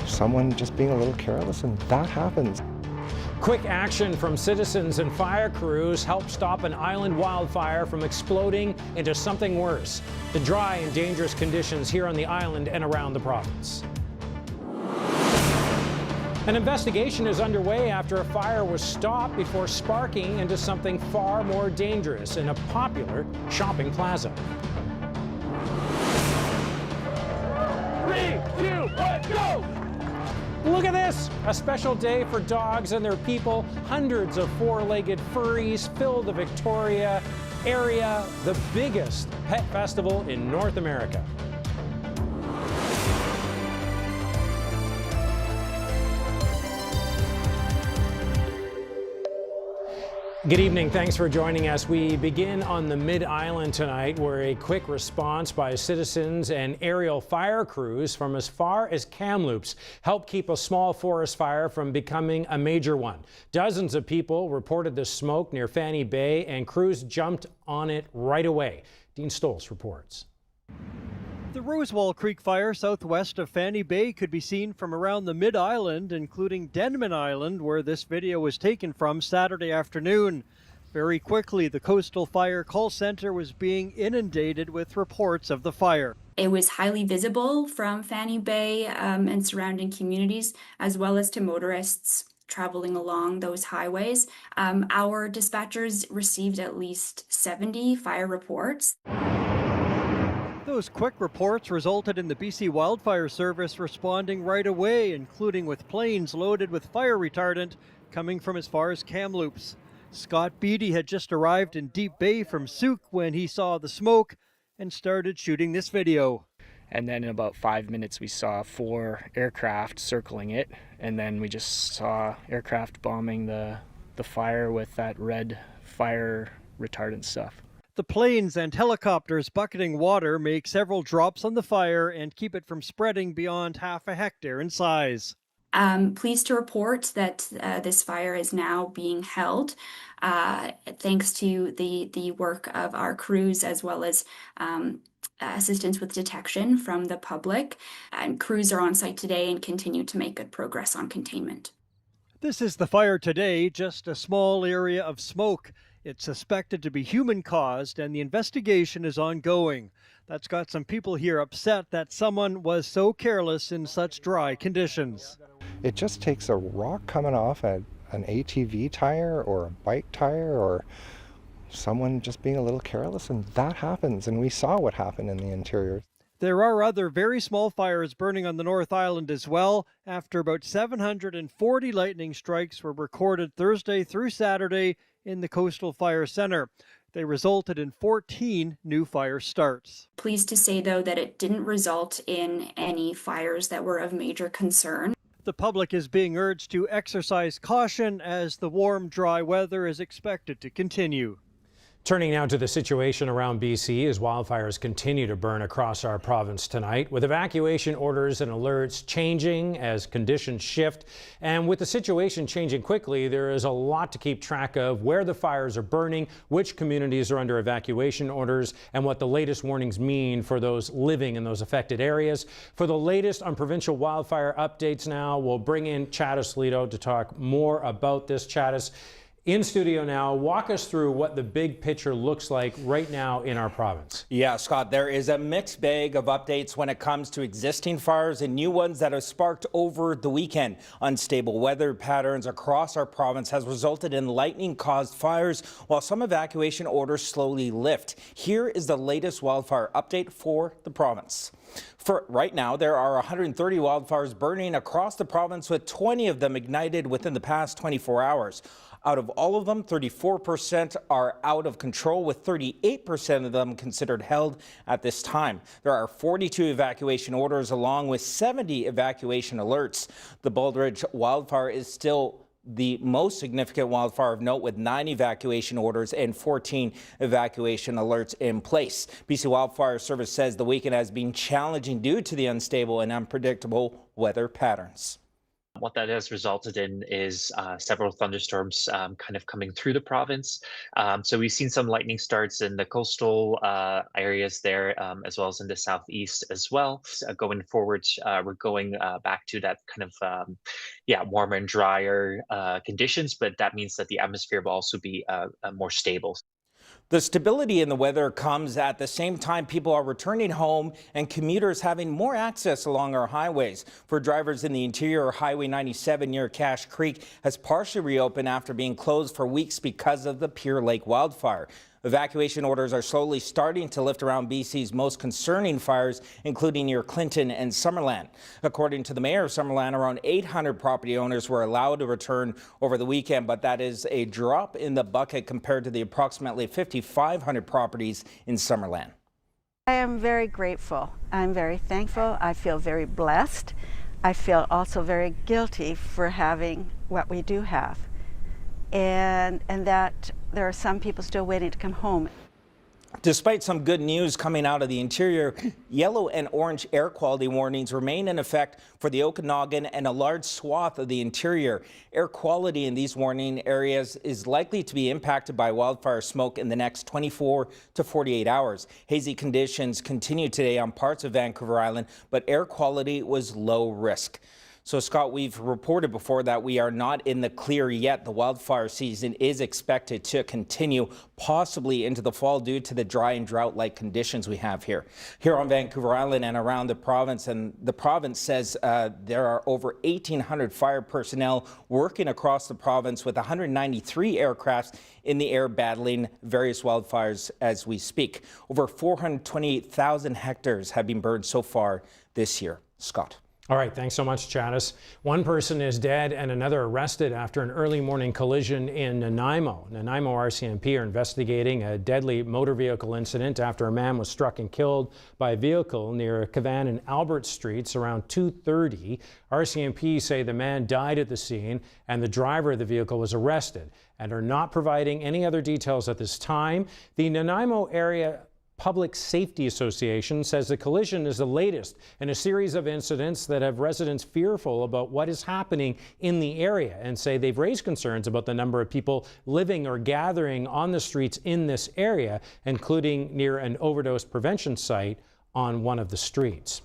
Someone just being a little careless, and that happens. Quick action from citizens and fire crews helped stop an island wildfire from exploding into something worse. The dry and dangerous conditions here on the island and around the province. An investigation is underway after a fire was stopped before sparking into something far more dangerous in a popular shopping plaza. 3, 2, 1, go! Look at this! A special day for dogs and their people. Hundreds of four-legged furries fill the Victoria area, the biggest pet festival in North America. Good evening. Thanks for joining us. We begin on the Mid-Island tonight, where a quick response by citizens and aerial fire crews from as far as Kamloops helped keep a small forest fire from becoming a major one. Dozens of people reported the smoke near Fanny Bay, and crews jumped on it right away. Dean Stolz reports. The Rosewall Creek fire southwest of Fanny Bay could be seen from around the Mid-Island, including Denman Island, where this video was taken from Saturday afternoon. Very quickly, the Coastal Fire Call Center was being inundated with reports of the fire. It was highly visible from Fanny Bay and surrounding communities, as well as to motorists traveling along those highways. Our dispatchers received at least 70 fire reports. Those quick reports resulted in the BC Wildfire Service responding right away, including with planes loaded with fire retardant coming from as far as Kamloops. Scott Beattie had just arrived in Deep Bay from Souk when he saw the smoke and started shooting this video. And then in about 5 minutes we saw 4 aircraft circling it, and then we just saw aircraft bombing the fire with that red fire retardant stuff. The planes and helicopters bucketing water make several drops on the fire and keep it from spreading beyond half a hectare in size. Pleased to report that this fire is now being held thanks to the work of our crews, as well as assistance with detection from the public. And crews are on site today and continue to make good progress on containment. This is the fire today, just a small area of smoke. It's suspected to be human-caused, and the investigation is ongoing. That's got some people here upset that someone was so careless in such dry conditions. It just takes a rock coming off an ATV tire or a bike tire, or someone just being a little careless, and that happens. And we saw what happened in the interior. There are other very small fires burning on the North Island as well, after about 740 lightning strikes were recorded Thursday through Saturday in the Coastal Fire Center. They resulted in 14 new fire starts. Pleased to say, though, that it didn't result in any fires that were of major concern. The public is being urged to exercise caution as the warm, dry weather is expected to continue. Turning now to the situation around BC as wildfires continue to burn across our province tonight, with evacuation orders and alerts changing as conditions shift. And with the situation changing quickly, there is a lot to keep track of: where the fires are burning, which communities are under evacuation orders, and what the latest warnings mean for those living in those affected areas. For the latest on provincial wildfire updates now, we'll bring in Chattis Leto to talk more about this. Chattis, in studio now, walk us through what the big picture looks like right now in our province. Yeah, Scott, there is a mixed bag of updates when it comes to existing fires and new ones that have sparked over the weekend. Unstable weather patterns across our province has resulted in lightning-caused fires, while some evacuation orders slowly lift. Here is the latest wildfire update for the province. For right now, there are 130 wildfires burning across the province, with 20 of them ignited within the past 24 hours. Out of all of them, 34% are out of control, with 38% of them considered held at this time. There are 42 evacuation orders along with 70 evacuation alerts. The Baldridge wildfire is still the most significant wildfire of note, with 9 evacuation orders and 14 evacuation alerts in place. BC Wildfire Service says the weekend has been challenging due to the unstable and unpredictable weather patterns. What that has resulted in is several thunderstorms kind of coming through the province. So we've seen some lightning starts in the coastal areas there, as well as in the southeast as well. Going forward, we're going back to that kind of warmer and drier conditions, but that means that the atmosphere will also be more stable. The stability in the weather comes at the same time people are returning home and commuters having more access along our highways. For drivers in the interior, Highway 97 near Cache Creek has partially reopened after being closed for weeks because of the Pure Lake wildfire. Evacuation orders are slowly starting to lift around BC's most concerning fires, including near Clinton and Summerland. According to the mayor of Summerland, around 800 property owners were allowed to return over the weekend, but that is a drop in the bucket compared to the approximately 5,500 properties in Summerland. I am very grateful. I'm very thankful. I feel very blessed. I feel also very guilty for having what we do have. And that there are some people still waiting to come home. Despite some good news coming out of the interior, yellow and orange air quality warnings remain in effect for the Okanagan and a large swath of the interior. Air quality in these warning areas is likely to be impacted by wildfire smoke in the next 24 to 48 hours. Hazy conditions continue today on parts of Vancouver Island, but air quality was low risk. So, Scott, we've reported before that we are not in the clear yet. The wildfire season is expected to continue, possibly into the fall, due to the dry and drought-like conditions we have here on Vancouver Island and around the province. And the province says there are over 1,800 fire personnel working across the province, with 193 aircrafts in the air battling various wildfires as we speak. Over 428,000 hectares have been burned so far this year. Scott. All right, thanks so much, Chattis. One person is dead and another arrested after an early morning collision in Nanaimo. Nanaimo RCMP are investigating a deadly motor vehicle incident after a man was struck and killed by a vehicle near Cavan and Albert Streets around 2:30. RCMP say the man died at the scene and the driver of the vehicle was arrested and are not providing any other details at this time. The Nanaimo area Public Safety Association says the collision is the latest in a series of incidents that have residents fearful about what is happening in the area, and say they've raised concerns about the number of people living or gathering on the streets in this area, including near an overdose prevention site on one of the streets.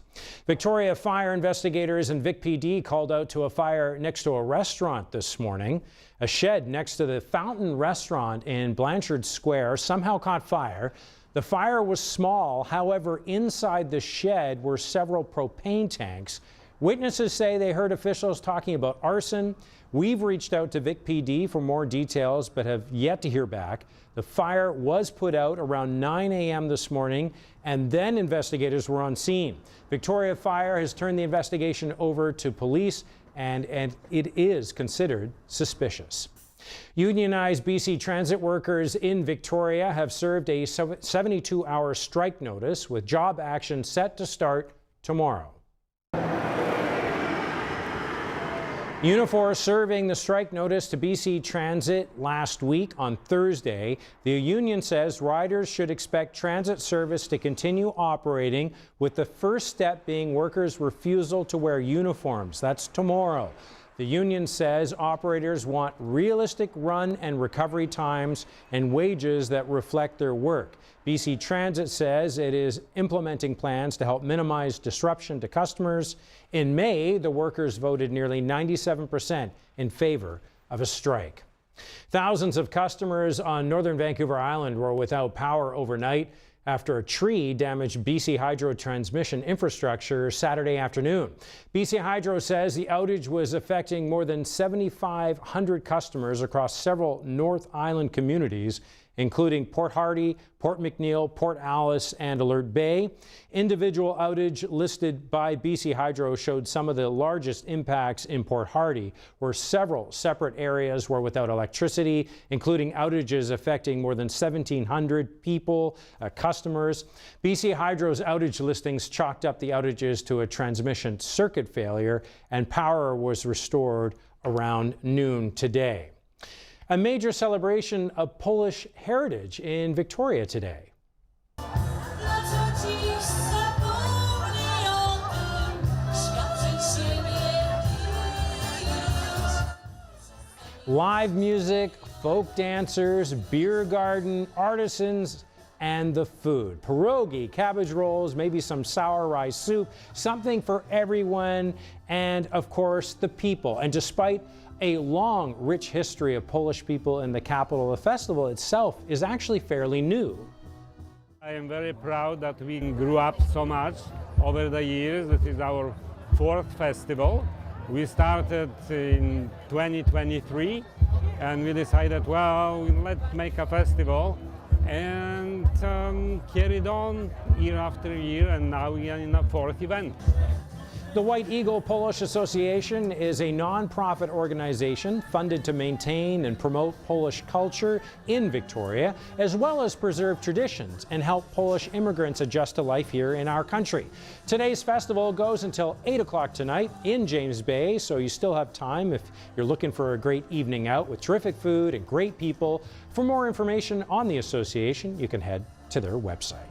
Victoria Fire investigators and Vic PD called out to a fire next to a restaurant this morning. A shed next to the Fountain restaurant in Blanchard Square somehow caught fire. The fire was small, however, inside the shed were several propane tanks. Witnesses say they heard officials talking about arson. We've reached out to Vic PD for more details, but have yet to hear back. The fire was put out around 9 a.m. this morning, and then investigators were on scene. Victoria Fire has turned the investigation over to police, and it is considered suspicious. Unionized BC Transit workers in Victoria have served a 72-hour strike notice, with job action set to start tomorrow. Unifor serving the strike notice to BC Transit last week on Thursday. The union says riders should expect transit service to continue operating, with the first step being workers' refusal to wear uniforms. That's tomorrow. The union says operators want realistic run and recovery times and wages that reflect their work. BC Transit says it is implementing plans to help minimize disruption to customers. In May, the workers voted nearly 97% in favor of a strike. Thousands of customers on northern Vancouver Island were without power overnight after a tree damaged BC Hydro transmission infrastructure Saturday afternoon. BC Hydro says the outage was affecting more than 7,500 customers across several North Island communities, including Port Hardy, Port McNeill, Port Alice, and Alert Bay. Individual outage listed by BC Hydro showed some of the largest impacts in Port Hardy, where several separate areas were without electricity, including outages affecting more than 1,700 people, customers. BC Hydro's outage listings chalked up the outages to a transmission circuit failure, and power was restored around noon today. A major celebration of Polish heritage in Victoria today. Live music, folk dancers, beer garden, artisans, and the food. Pierogi, cabbage rolls, maybe some sour rice soup, something for everyone, and of course the people. And despite a long, rich history of Polish people in the capital, the festival itself is actually fairly new. I am very proud that we grew up so much over the years. This is our 4th festival. We started in 2023 and we decided, well, let's make a festival, and carried on year after year, and now we are in a 4th event. The White Eagle Polish Association is a non-profit organization funded to maintain and promote Polish culture in Victoria, as well as preserve traditions and help Polish immigrants adjust to life here in our country. Today's festival goes until 8 o'clock tonight in James Bay, so you still have time if you're looking for a great evening out with terrific food and great people. For more information on the association, you can head to their website.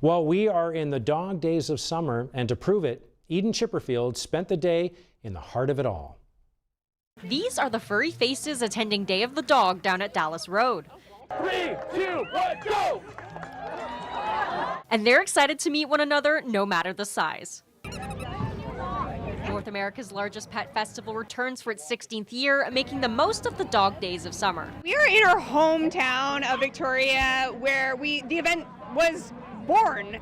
Well, we are in the dog days of summer, and to prove it, Eden Chipperfield spent the day in the heart of it all. These are the furry faces attending Day of the Dog down at Dallas Road. 3, 2, 1, go! And they're excited to meet one another no matter the size. North America's largest pet festival returns for its 16th year, making the most of the dog days of summer. We are in our hometown of Victoria, where the event was born.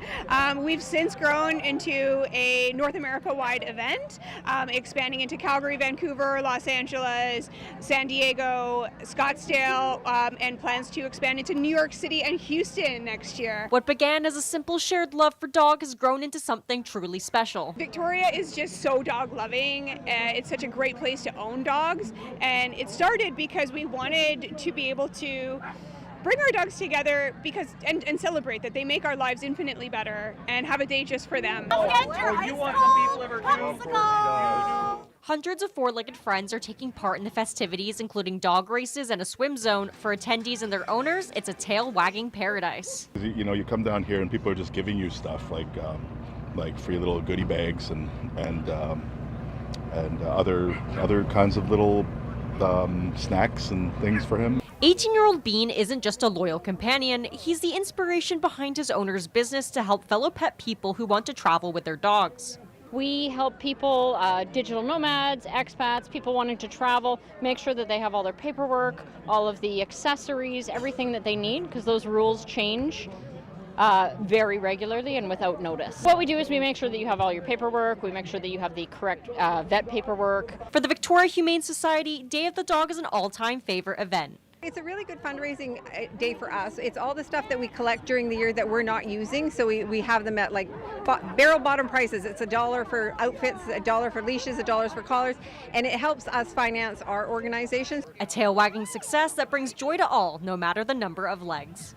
We've since grown into a North America-wide event, expanding into Calgary, Vancouver, Los Angeles, San Diego, Scottsdale, and plans to expand into New York City and Houston next year. What began as a simple shared love for dog has grown into something truly special. Victoria is just so dog-loving. It's such a great place to own dogs, and it started because we wanted to be able to bring our dogs together and celebrate that they make our lives infinitely better and have a day just for them. Hundreds of four-legged friends are taking part in the festivities, including dog races and a swim zone. For attendees and their owners, it's a tail-wagging paradise. You know, you come down here and people are just giving you stuff like free little goodie bags and other kinds of little snacks and things for him. 18-year-old Bean isn't just a loyal companion, he's the inspiration behind his owner's business to help fellow pet people who want to travel with their dogs. We help people, digital nomads, expats, people wanting to travel, make sure that they have all their paperwork, all of the accessories, everything that they need, because those rules change very regularly and without notice. What we do is we make sure that you have all your paperwork, we make sure that you have the correct vet paperwork. For the Victoria Humane Society, Day of the Dog is an all-time favorite event. It's a really good fundraising day for us. It's all the stuff that we collect during the year that we're not using, so we have them at like barrel bottom prices. It's $1 for outfits, $1 for leashes, $1 for collars, and it helps us finance our organizations. A tail-wagging success that brings joy to all, no matter the number of legs.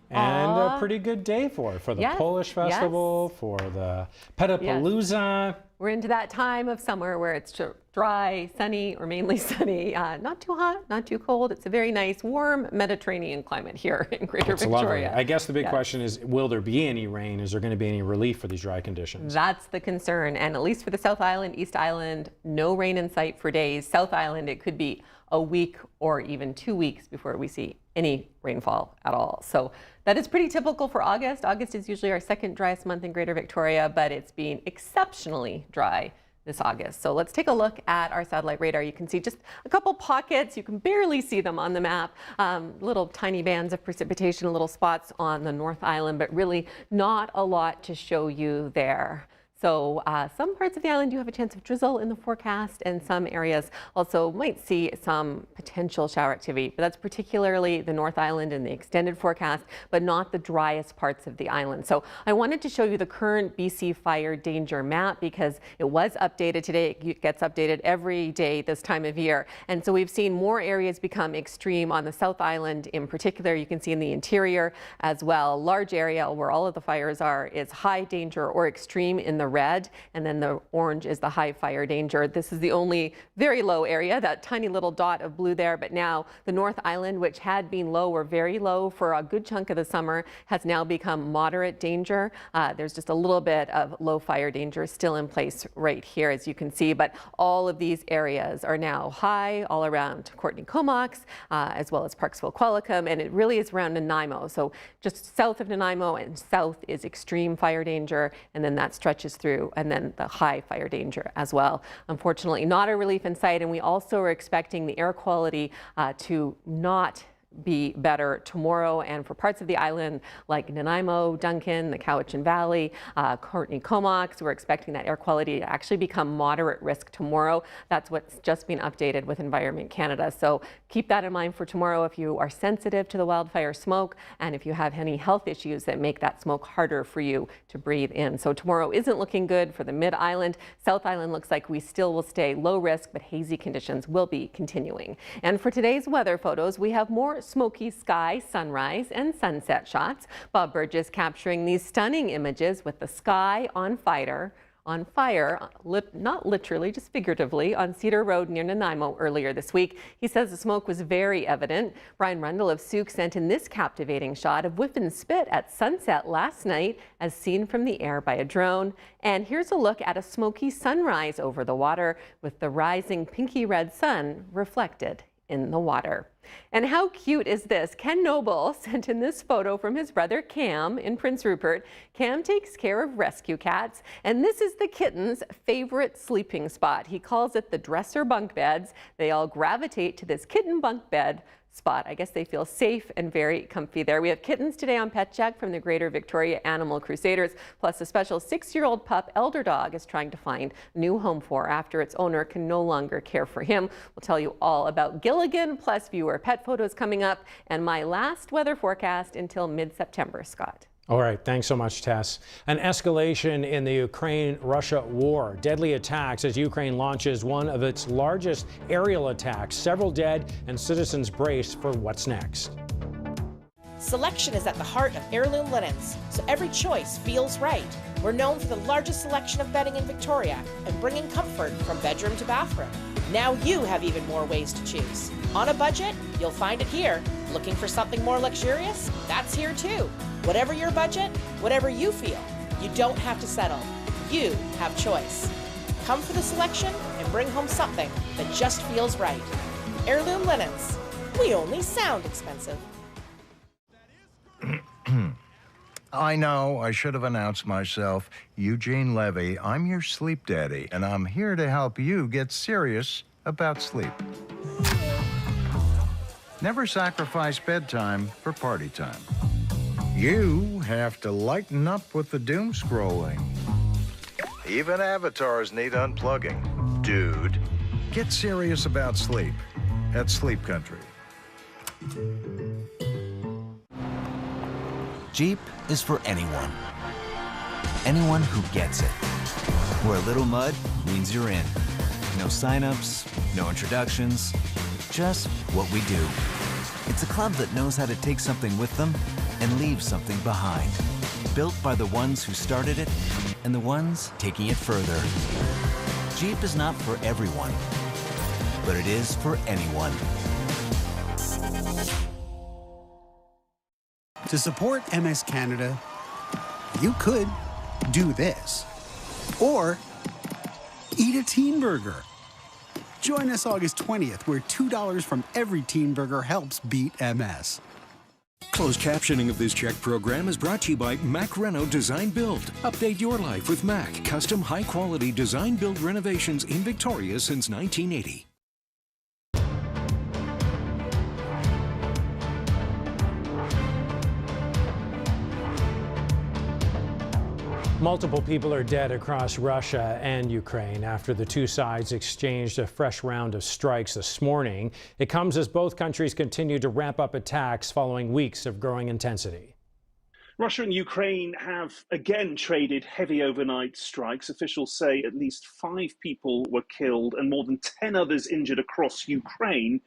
And a pretty good day for the Polish festival, for the Petapalooza. Yes. We're into that time of summer where it's dry, sunny, or mainly sunny. Not too hot, not too cold. It's a very nice, warm Mediterranean climate here in Greater Victoria. Lovely. I guess the big question is, will there be any rain? Is there going to be any relief for these dry conditions? That's the concern. And at least for the South Island, East Island, no rain in sight for days. South Island, it could be a week or even 2 weeks before we see any rainfall at all. So that is pretty typical for August. August is usually our second driest month in Greater Victoria, but it's been exceptionally dry this August. So let's take a look at our satellite radar. You can see just a couple pockets. You can barely see them on the map. Little tiny bands of precipitation, little spots on the North Island, but really not a lot to show you there. So some parts of the island do have a chance of drizzle in the forecast, and some areas also might see some potential shower activity, but that's particularly the North Island in the extended forecast, but not the driest parts of the island. So I wanted to show you the current BC fire danger map because it was updated today. It gets updated every day this time of year. And so we've seen more areas become extreme on the South Island in particular. You can see in the interior as well. Large area where all of the fires are is high danger or extreme in the the red, and then the orange is the high fire danger. This is the only very low area, that tiny little dot of blue there, but now the North Island, which had been low or very low for a good chunk of the summer, has now become moderate danger. There's just a little bit of low fire danger still in place right here, as you can see, but all of these areas are now high all around Courtney Comox, as well as Parksville Qualicum, and it really is around Nanaimo. So just south of Nanaimo and south is extreme fire danger, and then that stretches through, and then the high fire danger as well. Unfortunately, not a relief in sight, and we also are expecting the air quality to not be better tomorrow, and for parts of the island like Nanaimo, Duncan, the Cowichan Valley, Courtney Comox, we're expecting that air quality to actually become moderate risk tomorrow. That's what's just been updated with Environment Canada. So keep that in mind for tomorrow if you are sensitive to the wildfire smoke and if you have any health issues that make that smoke harder for you to breathe in. So tomorrow isn't looking good for the Mid-Island. South Island looks like we still will stay low risk, but hazy conditions will be continuing. And for today's weather photos, we have more smoky sky, sunrise and sunset shots. Bob Burgess capturing these stunning images with the sky on fire, not literally, just figuratively, on Cedar Road near Nanaimo earlier this week. He says the smoke was very evident. Brian Rundle of Souk sent in this captivating shot of whiff and spit at sunset last night as seen from the air by a drone. And here's a look at a smoky sunrise over the water with the rising pinky red sun reflected in the water. And how cute is this? Ken Noble sent in this photo from his brother Cam in Prince Rupert. Cam takes care of rescue cats, and this is the kitten's favorite sleeping spot. He calls it the dresser bunk beds. They all gravitate to this kitten bunk bed spot. I guess they feel safe and very comfy there. We have kittens today on Pet Check from the Greater Victoria Animal Crusaders, plus a special 6-year-old pup Elder Dog is trying to find a new home for after its owner can no longer care for him. We'll tell you all about Gilligan, plus viewer pet photos coming up, and my last weather forecast until mid-September, Scott. All right, thanks so much, Tess. An escalation in the Ukraine-Russia war. Deadly attacks as Ukraine launches one of its largest aerial attacks. Several dead, and citizens brace for what's next. Selection is at the heart of heirloom linens, so every choice feels right. We're known for the largest selection of bedding in Victoria and bringing comfort from bedroom to bathroom. Now you have even more ways to choose. On a budget? You'll find it here. Looking for something more luxurious? That's here too. Whatever your budget, whatever you feel, you don't have to settle. You have choice. Come for the selection and bring home something that just feels right. Heirloom linens. We only sound expensive. I know, I should have announced myself. Eugene Levy, I'm your sleep daddy, and I'm here to help you get serious about sleep. Never sacrifice bedtime for party time. You have to lighten up with the doom scrolling. Even avatars need unplugging. Dude, get serious about sleep at Sleep Country. Jeep is for anyone. Anyone who gets it. Where a little mud means you're in. No signups, no introductions, just what we do. It's a club that knows how to take something with them and leave something behind. Built by the ones who started it and the ones taking it further. Jeep is not for everyone, but it is for anyone. To support MS Canada, you could do this. Or eat a teen burger. Join us August 20th, where $2 from every teen burger helps beat MS. Closed captioning of this CHEK program is brought to you by Mac Reno Design Build. Update your life with Mac. Custom high-quality design build renovations in Victoria since 1980. Multiple people are dead across Russia and Ukraine after the two sides exchanged a fresh round of strikes this morning. It comes as both countries continue to ramp up attacks following weeks of growing intensity. Russia and Ukraine have again traded heavy overnight strikes. Officials say at least 5 people were killed and more than 10 others injured across Ukraine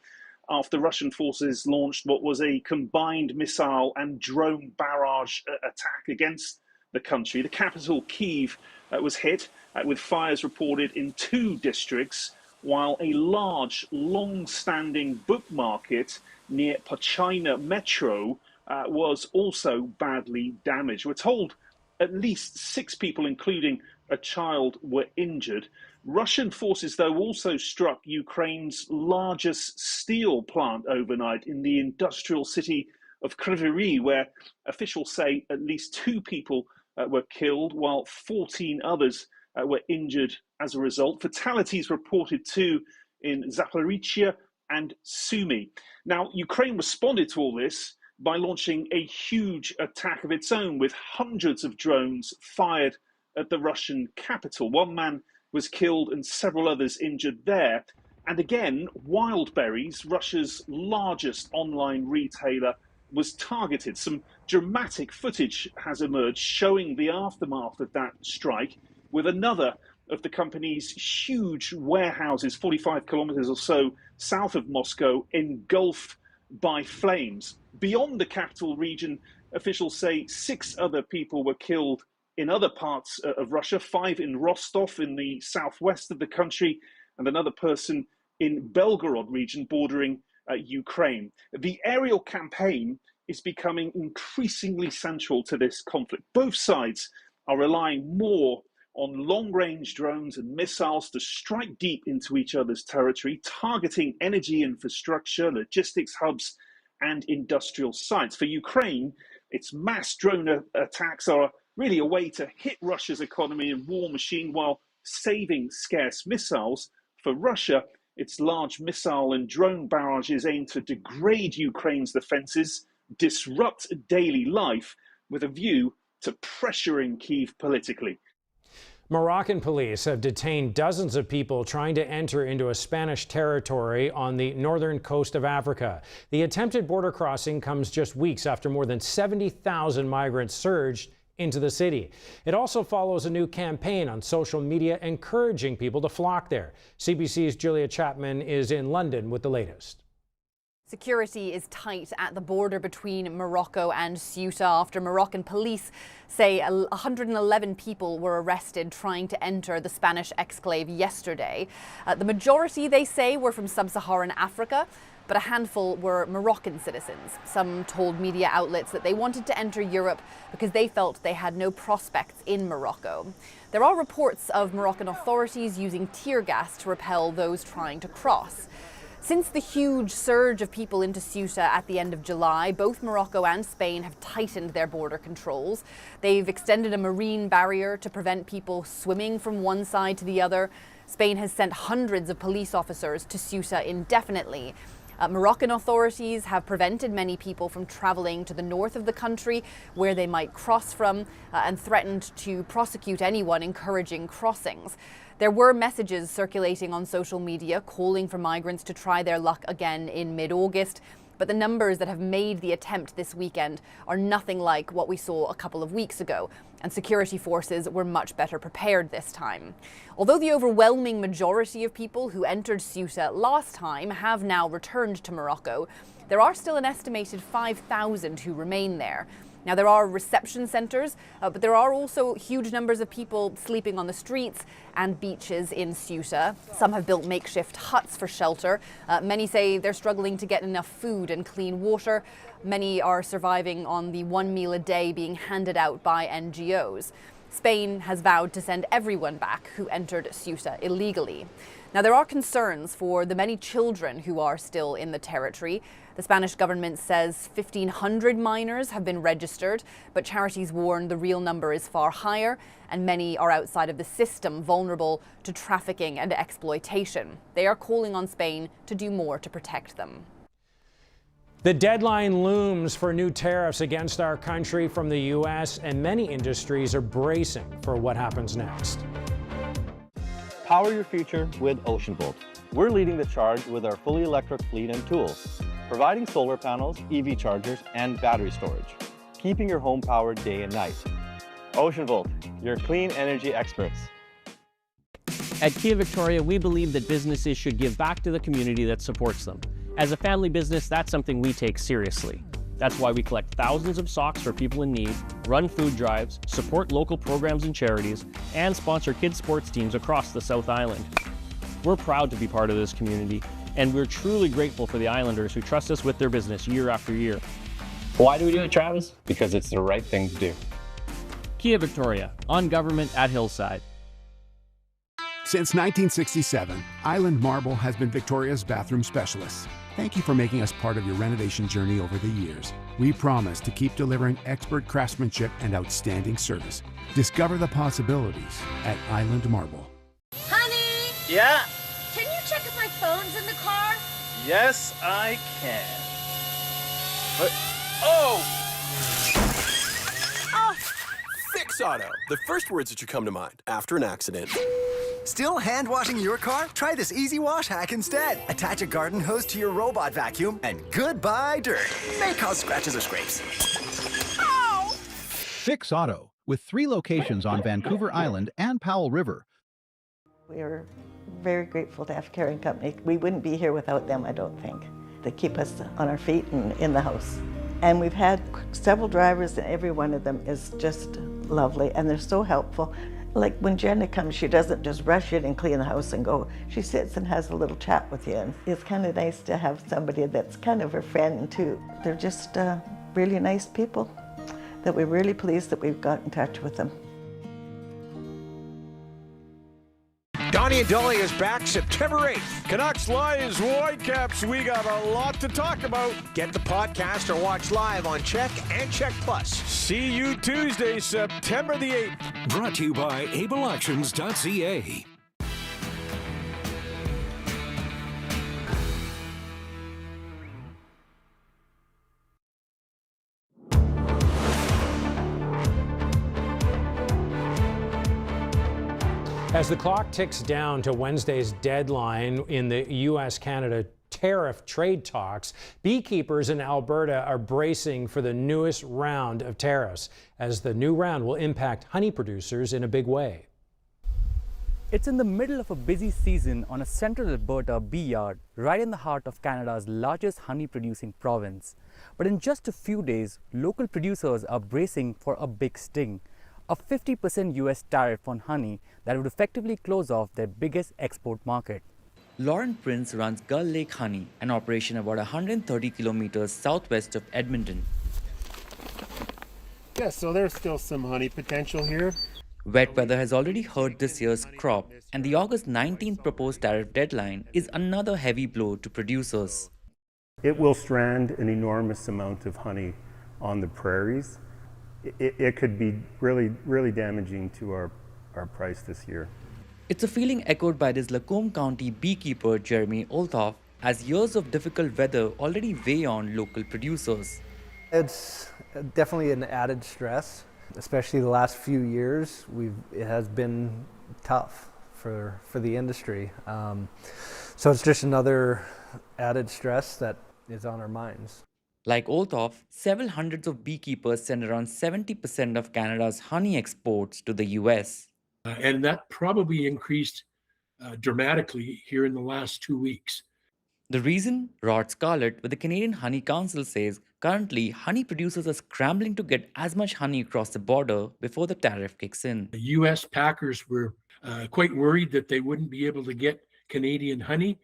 after Russian forces launched what was a combined missile and drone barrage attack against the country. The capital, Kyiv, was hit with fires reported in 2 districts, while a large, long-standing book market near Pachina Metro was also badly damaged. We're told at least 6 people, including a child, were injured. Russian forces, though, also struck Ukraine's largest steel plant overnight in the industrial city of Kryvyi Rih, where officials say at least 2 people were killed, while 14 others were injured as a result. Fatalities reported too in Zaporizhia and Sumy. Now, Ukraine responded to all this by launching a huge attack of its own with hundreds of drones fired at the Russian capital. 1 man was killed and several others injured there. And again, Wildberries, Russia's largest online retailer, was targeted. Some dramatic footage has emerged showing the aftermath of that strike, with another of the company's huge warehouses 45 kilometers or so south of Moscow engulfed by flames. Beyond the capital region, officials say 6 other people were killed in other parts of Russia, 5 in Rostov in the southwest of the country, and another person in Belgorod region bordering Ukraine. The aerial campaign is becoming increasingly central to this conflict. Both sides are relying more on long-range drones and missiles to strike deep into each other's territory, targeting energy infrastructure, logistics hubs, and industrial sites. For Ukraine, its mass drone attacks are really a way to hit Russia's economy and war machine while saving scarce missiles. For Russia, its large missile and drone barrages aim to degrade Ukraine's defenses, disrupt daily life with a view to pressuring Kyiv politically. Moroccan police have detained dozens of people trying to enter into a Spanish territory on the northern coast of Africa. The attempted border crossing comes just weeks after more than 70,000 migrants surged into the city. It also follows a new campaign on social media encouraging people to flock there. CBC's Julia Chapman is in London with the latest. Security is tight at the border between Morocco and Ceuta after Moroccan police say 111 people were arrested trying to enter the Spanish exclave yesterday. The majority, they say, were from sub-Saharan Africa, but a handful were Moroccan citizens. Some told media outlets that they wanted to enter Europe because they felt they had no prospects in Morocco. There are reports of Moroccan authorities using tear gas to repel those trying to cross. Since the huge surge of people into Ceuta at the end of July, both Morocco and Spain have tightened their border controls. They've extended a marine barrier to prevent people swimming from one side to the other. Spain has sent hundreds of police officers to Ceuta indefinitely. Moroccan authorities have prevented many people from traveling to the north of the country where they might cross from and threatened to prosecute anyone encouraging crossings. There were messages circulating on social media calling for migrants to try their luck again in mid-August, but the numbers that have made the attempt this weekend are nothing like what we saw a couple of weeks ago, and security forces were much better prepared this time. Although the overwhelming majority of people who entered Ceuta last time have now returned to Morocco, there are still an estimated 5,000 who remain there. Now, there are reception centres, but there are also huge numbers of people sleeping on the streets and beaches in Ceuta. Some have built makeshift huts for shelter. Many say they're struggling to get enough food and clean water. Many are surviving on the 1 meal a day being handed out by NGOs. Spain has vowed to send everyone back who entered Ceuta illegally. Now, there are concerns for the many children who are still in the territory. The Spanish government says 1,500 minors have been registered, but charities warn the real number is far higher, and many are outside of the system, vulnerable to trafficking and exploitation. They are calling on Spain to do more to protect them. The deadline looms for new tariffs against our country from the U.S., and many industries are bracing for what happens next. Power your future with OceanVolt. We're leading the charge with our fully electric fleet and tools, providing solar panels, EV chargers, and battery storage, keeping your home powered day and night. OceanVolt, your clean energy experts. At Kia Victoria, we believe that businesses should give back to the community that supports them. As a family business, that's something we take seriously. That's why we collect thousands of socks for people in need, run food drives, support local programs and charities, and sponsor kids' sports teams across the South Island. We're proud to be part of this community, and we're truly grateful for the Islanders who trust us with their business year after year. Why do we do it, Travis? Because it's the right thing to do. Kia Victoria, on government at Hillside. Since 1967, Island Marble has been Victoria's bathroom specialist. Thank you for making us part of your renovation journey over the years. We promise to keep delivering expert craftsmanship and outstanding service. Discover the possibilities at Island Marble. Honey! Yeah? Can you check if my phone's in the car? Yes, I can. Oh! Fix Auto, the first words that should come to mind after an accident. Still hand washing your car? Try this easy wash hack instead. Attach a garden hose to your robot vacuum and goodbye dirt. May cause scratches or scrapes. Oh! Fix Auto, with 3 locations on Vancouver Island and Powell River. We are very grateful to have Caring Company. We wouldn't be here without them, I don't think. They keep us on our feet and in the house. And we've had several drivers, and every one of them is just lovely, and they're so helpful. Like when Jenna comes, she doesn't just rush in and clean the house and go. She sits and has a little chat with you, and it's kind of nice to have somebody that's kind of a friend too. They're just really nice people that we're really pleased that we've got in touch with them. Donnie and Dolly is back September 8th. Canucks, Lions, Whitecaps, we got a lot to talk about. Get the podcast or watch live on CHEK and CHEK Plus. See you Tuesday, September the 8th. Brought to you by ableactions.ca. As the clock ticks down to Wednesday's deadline in the U.S.-Canada tariff trade talks, beekeepers in Alberta are bracing for the newest round of tariffs, as the new round will impact honey producers in a big way. It's in the middle of a busy season on a central Alberta bee yard, right in the heart of Canada's largest honey-producing province. But in just a few days, local producers are bracing for a big sting. A 50% US tariff on honey that would effectively close off their biggest export market. Lauren Prince runs Gull Lake Honey, an operation about 130 kilometers southwest of Edmonton. Yeah, so there's still some honey potential here. Wet weather has already hurt this year's crop, and the August 19th proposed tariff deadline is another heavy blow to producers. It will strand an enormous amount of honey on the prairies. It could be really damaging to our price this year. It's a feeling echoed by this Lacombe County beekeeper Jeremy Olthoff, as years of difficult weather already weigh on local producers. It's definitely an added stress, especially the last few years. It has been tough for the industry. So it's just another added stress that is on our minds. Like Olthoff, several hundreds of beekeepers send around 70% of Canada's honey exports to the US. And that probably increased dramatically here in the last 2 weeks. The reason? Rod Scarlett with the Canadian Honey Council says currently honey producers are scrambling to get as much honey across the border before the tariff kicks in. The US packers were quite worried that they wouldn't be able to get Canadian honey.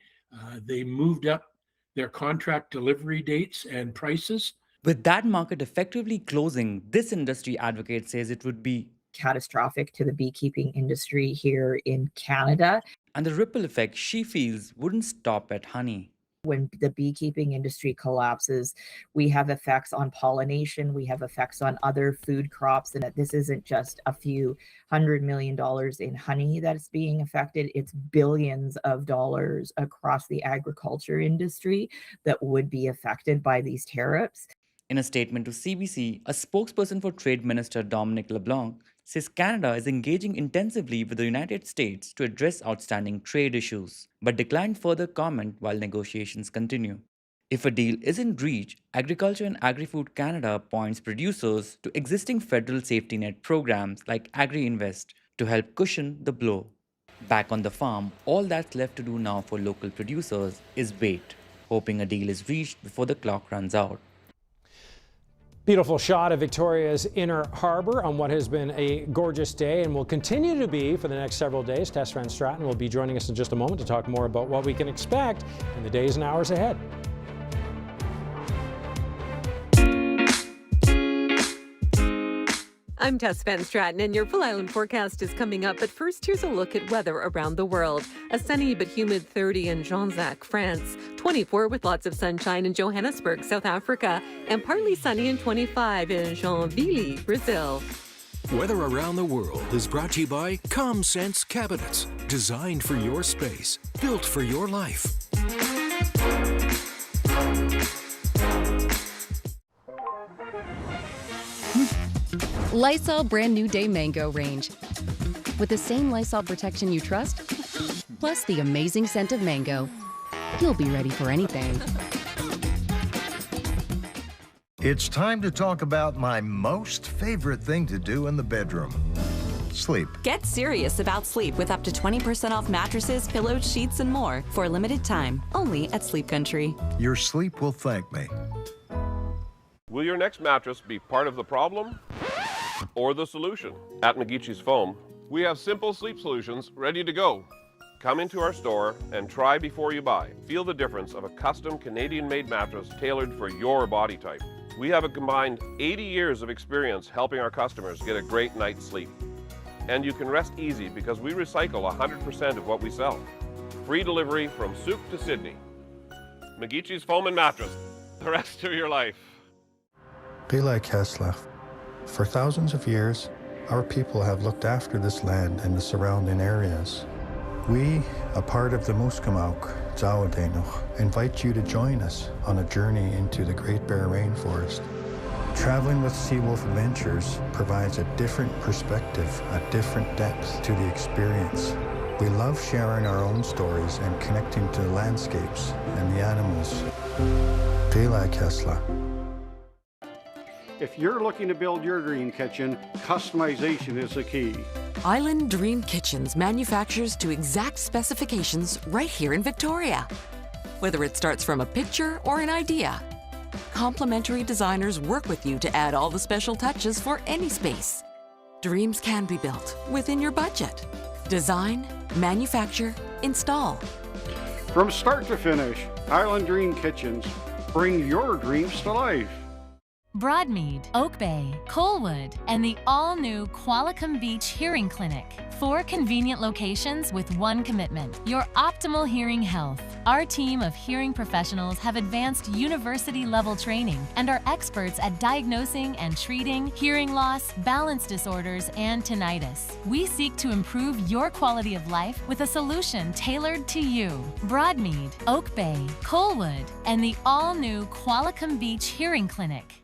They moved up their contract delivery dates and prices. With that market effectively closing, this industry advocate says it would be catastrophic to the beekeeping industry here in Canada. And the ripple effect she feels wouldn't stop at honey. When the beekeeping industry collapses, we have effects on pollination, we have effects on other food crops, and this isn't just a few $100 million in honey that's being affected, it's billions of dollars across the agriculture industry that would be affected by these tariffs. In a statement to CBC, a spokesperson for Trade Minister Dominic LeBlanc says Canada is engaging intensively with the United States to address outstanding trade issues, but declined further comment while negotiations continue. If a deal isn't reached, Agriculture and Agri-Food Canada points producers to existing federal safety net programs like Agri-Invest to help cushion the blow. Back on the farm, all that's left to do now for local producers is wait, hoping a deal is reached before the clock runs out. Beautiful shot of Victoria's Inner Harbour on what has been a gorgeous day and will continue to be for the next several days. Tess Van Straten will be joining us in just a moment to talk more about what we can expect in the days and hours ahead. I'm Tess Van Straten, and your full island forecast is coming up. But first, here's a look at weather around the world. A sunny but humid 30 in Jonzac, France. 24 with lots of sunshine in Johannesburg, South Africa. And partly sunny and 25 in Joinville, Brazil. Weather around the world is brought to you by ComSense Cabinets. Designed for your space, built for your life. Lysol Brand New Day Mango range. With the same Lysol protection you trust, plus the amazing scent of mango, you'll be ready for anything. It's time to talk about my most favorite thing to do in the bedroom. Sleep. Get serious about sleep with up to 20% off mattresses, pillows, sheets, and more for a limited time, only at Sleep Country. Your sleep will thank me. Will your next mattress be part of the problem or the solution? At McGeechy's Foam, we have simple sleep solutions ready to go. Come into our store and try before you buy. Feel the difference of a custom Canadian-made mattress tailored for your body type. We have a combined 80 years of experience helping our customers get a great night's sleep. And you can rest easy because we recycle 100% of what we sell. Free delivery from Souk to Sydney. McGeechy's Foam and Mattress, the rest of your life. For thousands of years, our people have looked after this land and the surrounding areas. We, a part of the Musqueamauk, Zawadenoch, invite you to join us on a journey into the Great Bear Rainforest. Traveling with Seawolf Adventures provides a different perspective, a different depth to the experience. We love sharing our own stories and connecting to the landscapes and the animals. If you're looking to build your dream kitchen, customization is the key. Island Dream Kitchens manufactures to exact specifications right here in Victoria. Whether it starts from a picture or an idea, complimentary designers work with you to add all the special touches for any space. Dreams can be built within your budget. Design, manufacture, install. From start to finish, Island Dream Kitchens bring your dreams to life. Broadmead, Oak Bay, Colwood, and the all-new Qualicum Beach Hearing Clinic. 4 convenient locations with one commitment, your optimal hearing health. Our team of hearing professionals have advanced university-level training and are experts at diagnosing and treating hearing loss, balance disorders, and tinnitus. We seek to improve your quality of life with a solution tailored to you. Broadmead, Oak Bay, Colwood, and the all-new Qualicum Beach Hearing Clinic.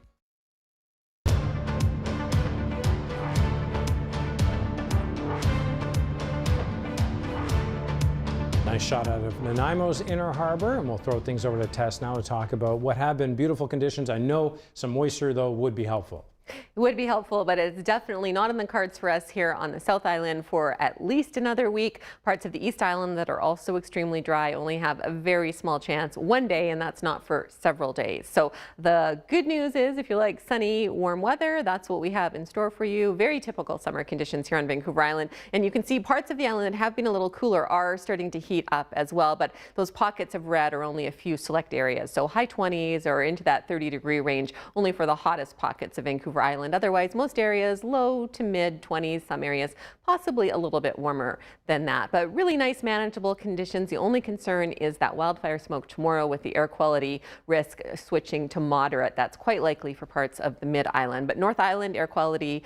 Nice shot out of Nanaimo's Inner Harbour, and we'll throw things over to Tess now to talk about what have been beautiful conditions. I know some moisture, though, would be helpful. It would be helpful, but it's definitely not in the cards for us here on the South Island for at least another week. Parts of the East Island that are also extremely dry only have a very small chance one day, and that's not for several days. So the good news is if you like sunny, warm weather, that's what we have in store for you. Very typical summer conditions here on Vancouver Island. And you can see parts of the island that have been a little cooler are starting to heat up as well, but those pockets of red are only a few select areas. So high 20s or into that 30-degree range only for the hottest pockets of Vancouver Island. Otherwise, most areas low to mid 20s, some areas possibly a little bit warmer than that. But really nice, manageable conditions. The only concern is that wildfire smoke tomorrow with the air quality risk switching to moderate. That's quite likely for parts of the mid-island. But North Island air quality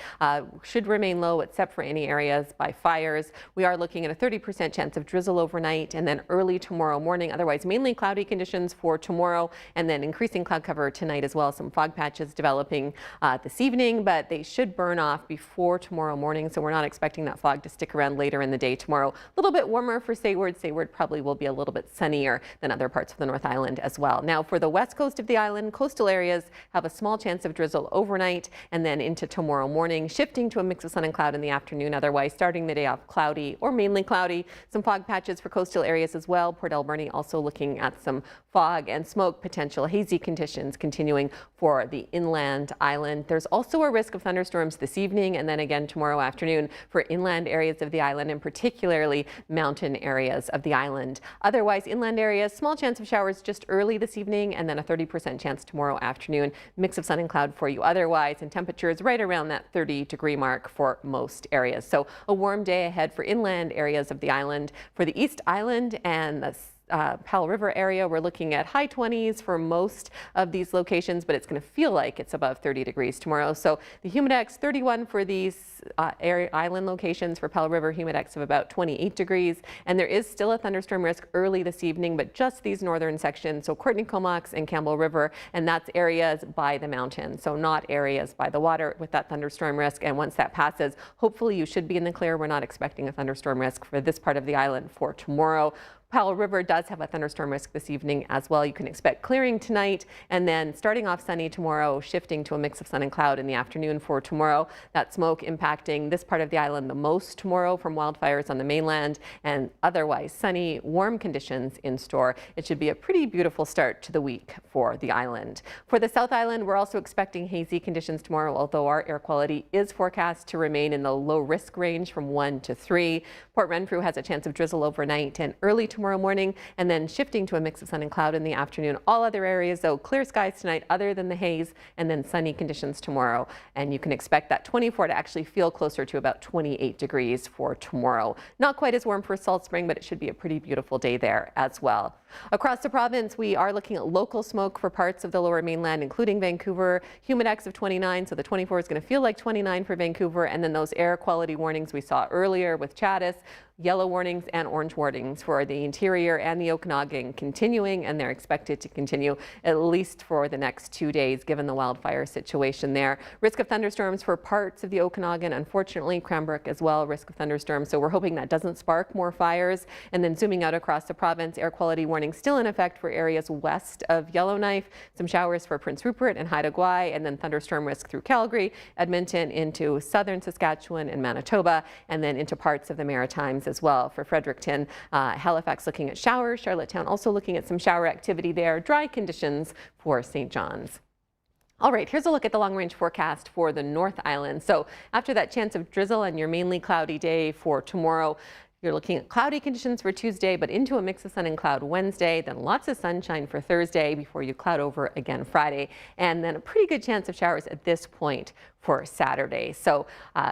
should remain low except for any areas by fires. We are looking at a 30% chance of drizzle overnight and then early tomorrow morning. Otherwise, mainly cloudy conditions for tomorrow and then increasing cloud cover tonight as well. Some fog patches developing this evening. evening, but they should burn off before tomorrow morning, so we're not expecting that fog to stick around later in the day tomorrow. A little bit warmer for Sayward. Sayward probably will be a little bit sunnier than other parts of the North Island as well. Now for the west coast of the island, coastal areas have a small chance of drizzle overnight and then into tomorrow morning, shifting to a mix of sun and cloud in the afternoon. Otherwise, starting the day off cloudy or mainly cloudy. Some fog patches for coastal areas as well. Port Alberni also looking at some fog and smoke potential. Hazy conditions continuing for the inland island. There's also a risk of thunderstorms this evening and then again tomorrow afternoon for inland areas of the island and particularly mountain areas of the island. Otherwise, inland areas, small chance of showers just early this evening and then a 30% chance tomorrow afternoon. Mix of sun and cloud for you otherwise, and temperatures right around that 30-degree mark for most areas. So a warm day ahead for inland areas of the island. For the East Island and the Powell River area, we're looking at high 20s for most of these locations, but it's going to feel like it's above 30 degrees tomorrow. So the humidex 31 for these island locations. For Powell River, humidex of about 28 degrees. And there is still a thunderstorm risk early this evening, but just these northern sections. So Courtney Comox and Campbell River, and that's areas by the mountain. So not areas by the water with that thunderstorm risk. And once that passes, hopefully you should be in the clear. We're not expecting a thunderstorm risk for this part of the island for tomorrow. Powell River does have a thunderstorm risk this evening as well. You can expect clearing tonight and then starting off sunny tomorrow, shifting to a mix of sun and cloud in the afternoon for tomorrow. That smoke impacting this part of the island the most tomorrow from wildfires on the mainland, and otherwise sunny, warm conditions in store. It should be a pretty beautiful start to the week for the island. For the South Island, we're also expecting hazy conditions tomorrow, although our air quality is forecast to remain in the low risk range from 1 to 3. Port Renfrew has a chance of drizzle overnight and early tomorrow morning, and then shifting to a mix of sun and cloud in the afternoon. All other areas, though, clear skies tonight other than the haze, and then sunny conditions tomorrow. And you can expect that 24 to actually feel closer to about 28 degrees for tomorrow. Not quite as warm for Salt Spring, but it should be a pretty beautiful day there as well. Across the province, we are looking at local smoke for parts of the lower mainland, including Vancouver. Humidex of 29, so the 24 is going to feel like 29 for Vancouver. And then those air quality warnings we saw earlier with Chattis, yellow warnings and orange warnings for the interior and the Okanagan continuing, and they're expected to continue at least for the next 2 days given the wildfire situation there. Risk of thunderstorms for parts of the Okanagan, unfortunately, Cranbrook as well, risk of thunderstorms. So we're hoping that doesn't spark more fires. And then zooming out across the province, air quality warning still in effect for areas west of Yellowknife. Some showers for Prince Rupert and Haida Gwaii, and then thunderstorm risk through Calgary, Edmonton into southern Saskatchewan and Manitoba, and then into parts of the Maritimes as well. For Fredericton, Halifax looking at showers, Charlottetown also looking at some shower activity there, dry conditions for St. John's. All right, here's a look at the long-range forecast for the North Island. So after that chance of drizzle and your mainly cloudy day for tomorrow, you're looking at cloudy conditions for Tuesday, but into a mix of sun and cloud Wednesday, then lots of sunshine for Thursday before you cloud over again Friday, and then a pretty good chance of showers at this point for Saturday. So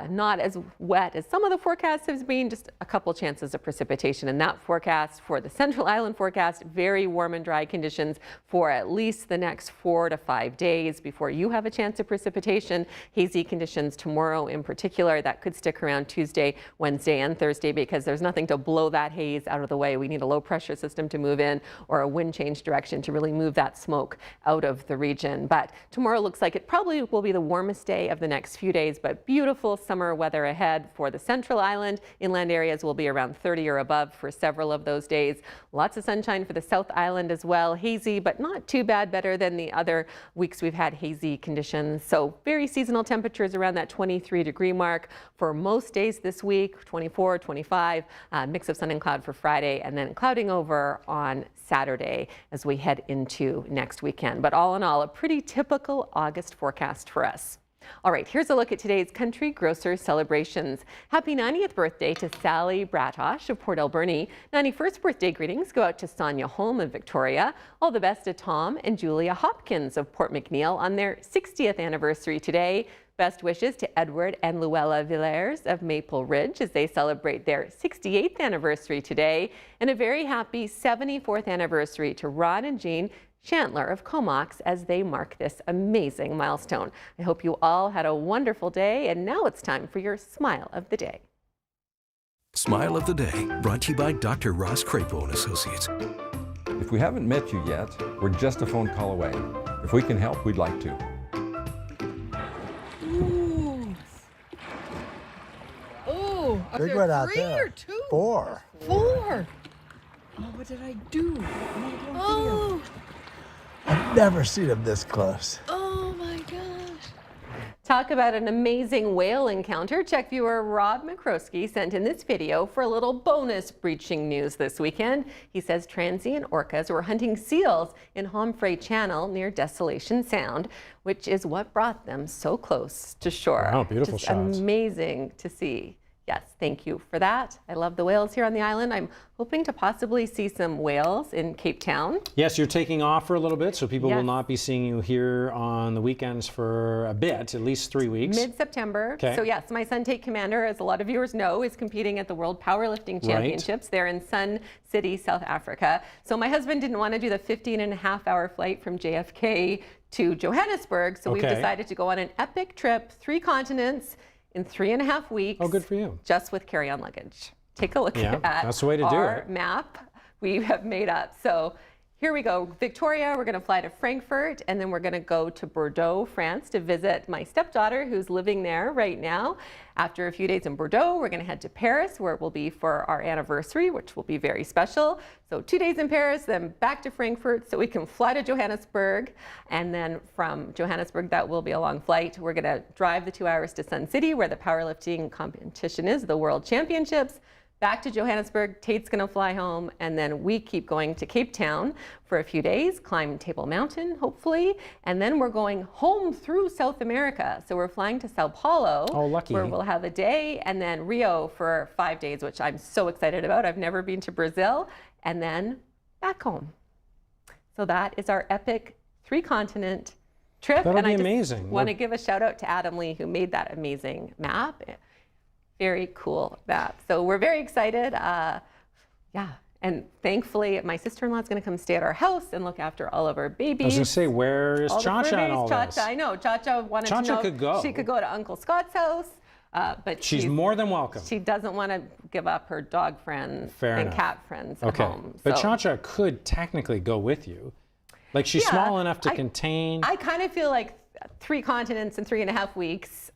not as wet as some of the forecasts have been, just a couple chances of precipitation in that forecast. For the Central Island forecast, very warm and dry conditions for at least the next 4 to 5 days before you have a chance of precipitation. Hazy conditions tomorrow in particular, that could stick around Tuesday, Wednesday, and Thursday because there's nothing to blow that haze out of the way. We need a low pressure system to move in or a wind change direction to really move that smoke out of the region. But tomorrow looks like it probably will be the warmest day of the next few days, but beautiful summer weather ahead for the Central Island. Inland areas will be around 30 or above for several of those days. Lots of sunshine for the South Island as well. Hazy, but not too bad, better than the other weeks we've had hazy conditions. So very seasonal temperatures around that 23-degree mark for most days this week, 24, 25, mix of sun and cloud for Friday, and then clouding over on Saturday as we head into next weekend. But all in all, a pretty typical August forecast for us. All right, here's a look at today's country grocer celebrations. Happy 90th birthday to Sally Bratosh of Port Alberni. 91st birthday greetings go out to Sonia Holm of Victoria. All the best to Tom and Julia Hopkins of Port McNeill on their 60th anniversary today. Best wishes to Edward and Luella Villers of Maple Ridge as they celebrate their 68th anniversary today. And a very happy 74th anniversary to Rod and Jean Chandler of Comox as they mark this amazing milestone. I hope you all had a wonderful day, and now it's time for your Smile of the Day. Smile of the Day, brought to you by Dr. Ross Crapo and Associates. If we haven't met you yet, we're just a phone call away. If we can help, we'd like to. Big one out three there. or two? 4. 4. Oh, what did I do? Oh, I've never seen them this close. oh my gosh. Talk about an amazing whale encounter. CHEK viewer Rob McCroskey sent in this video for a little bonus breaching news this weekend. He says transient orcas were hunting seals in Homfray Channel near Desolation Sound, which is what brought them so close to shore. Wow, beautiful Just shots. amazing to see. Yes, thank you for that. I love the whales here on the island. I'm hoping to possibly see some whales in Cape Town. Yes, you're taking off for a little bit, so people will Yes. not be seeing you here on the weekends for a bit, at least 3 weeks. Mid-September. Okay. So yes, my Sun Take Commander, as a lot of viewers know, is competing at the World Powerlifting Championships. They're in Sun City, South Africa. So my husband didn't want to do the 15.5-hour flight from JFK to Johannesburg. So we've Okay. decided to go on an epic trip, 3 continents in 3.5 weeks. Oh, good for you. Just with carry-on luggage. Take a look Yeah, at that's the way to do our it. map we have made up. So here we go. Victoria, we're going to fly to Frankfurt, and then we're going to go to Bordeaux, France, to visit my stepdaughter who's living there right now. After a few days in Bordeaux, we're going to head to Paris, where we'll be for our anniversary, which will be very special. So 2 days in Paris, then back to Frankfurt so we can fly to Johannesburg. And then from Johannesburg, that will be a long flight. We're going to drive the 2 hours to Sun City, where the powerlifting competition is, the World Championships. Back to Johannesburg, Tate's gonna fly home, and then we keep going to Cape Town for a few days, climb Table Mountain, hopefully, and then we're going home through South America. So we're flying to Sao Paulo, Oh, lucky. where we'll have a day, and then Rio for 5 days, which I'm so excited about. I've never been to Brazil, and then back home. So that is our epic 3-continent trip. That'll and be I just amazing. want to Look- give a shout out to Adam Lee, who made that amazing map. Very cool map. So we're very excited. Yeah. And thankfully, my sister-in-law is going to come stay at our house and look after all of our babies. I was going to say, where is All the Cha-Cha and furries. all Cha-Cha, this? I know. Cha-Cha wanted to Cha-Cha know could go. she could go to Uncle Scott's house, but She's more than welcome. she doesn't want to give up her dog friends Fair and enough. cat friends Okay, at home. but So Cha-Cha could technically go with you. Like, she's Yeah, small enough to I- contain. I kind of feel like 3 continents in 3.5 weeks.